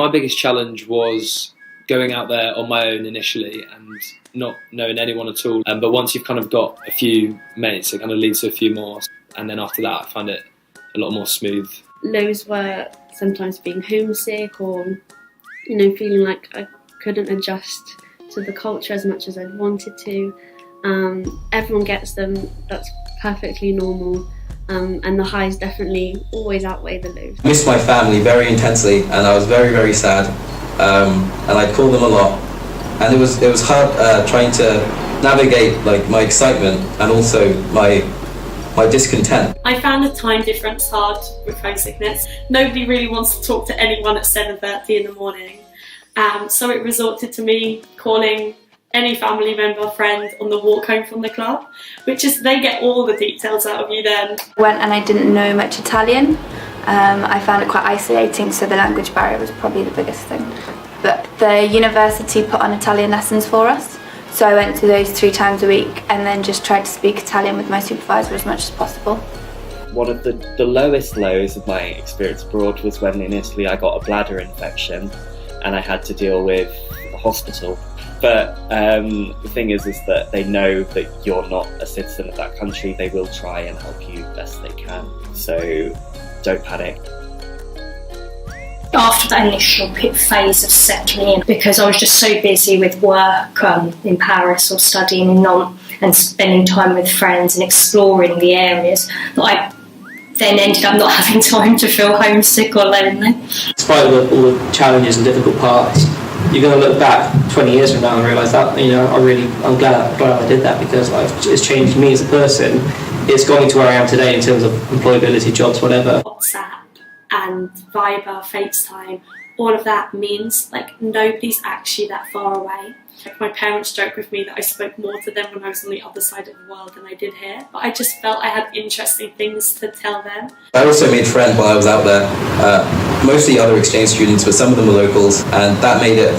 My biggest challenge was going out there on my own initially and not knowing anyone at all. But once you've kind of got a few mates, it kind of leads to a few more. And then after that, I find it a lot more smooth. Lows were sometimes being homesick or, feeling like I couldn't adjust to the culture as much as I wanted to. Everyone gets them, that's perfectly normal. And the highs definitely always outweigh the lows. I missed my family very intensely, and I was very, very sad. And I'd call them a lot, and it was hard trying to navigate like my excitement and also my discontent. I found the time difference hard with homesickness. Nobody really wants to talk to anyone at 7:30 in the morning, so it resorted to me calling any family member, friend on the walk home from the club, which is they get all the details out of you then. Went and I didn't know much Italian. I found it quite isolating, so the language barrier was probably the biggest thing. But the university put on Italian lessons for us, so I went to those 3 times a week and then just tried to speak Italian with my supervisor as much as possible. One of the lowest lows of my experience abroad was when in Italy I got a bladder infection and I had to deal with the hospital. But the thing is that they know that you're not a citizen of that country. They will try and help you best they can. So don't panic. After that initial phase of settling in, because I was just so busy with work in Paris or studying in Nantes and spending time with friends and exploring the areas, that I then ended up not having time to feel homesick or lonely. Despite all the challenges and difficult parts, you're going to look back 20 years from now and realise that, I'm glad I did that, because it's changed me as a person. It's got me to where I am today in terms of employability, jobs, whatever. WhatsApp and Viber, FaceTime, all of that means nobody's actually that far away. My parents joke with me that I spoke more to them when I was on the other side of the world than I did here, but I just felt I had interesting things to tell them. I also made friends while I was out there, mostly other exchange students, but some of them were locals, and that made it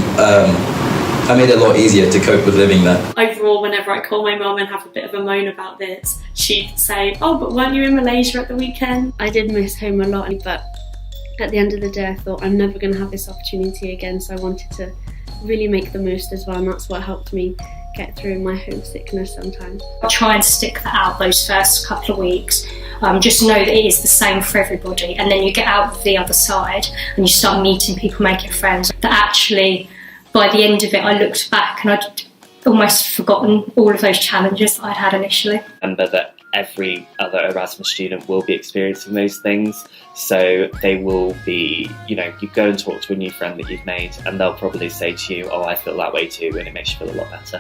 a lot easier to cope with living there. Overall, whenever I call my mum and have a bit of a moan about this, she'd say, "Oh, but weren't you in Malaysia at the weekend?" I did miss home a lot, but at the end of the day I thought I'm never going to have this opportunity again, so I wanted to really make the most as well, and that's what helped me get through my homesickness sometimes. I try and stick that out those first couple of weeks. Just know that it is the same for everybody, and then you get out the other side and you start meeting people, making friends. That actually, by the end of it, I looked back and I'd almost forgotten all of those challenges that I'd had initially. Remember that every other Erasmus student will be experiencing those things, so they will be, you go and talk to a new friend that you've made and they'll probably say to you, "Oh, I feel that way too," and it makes you feel a lot better.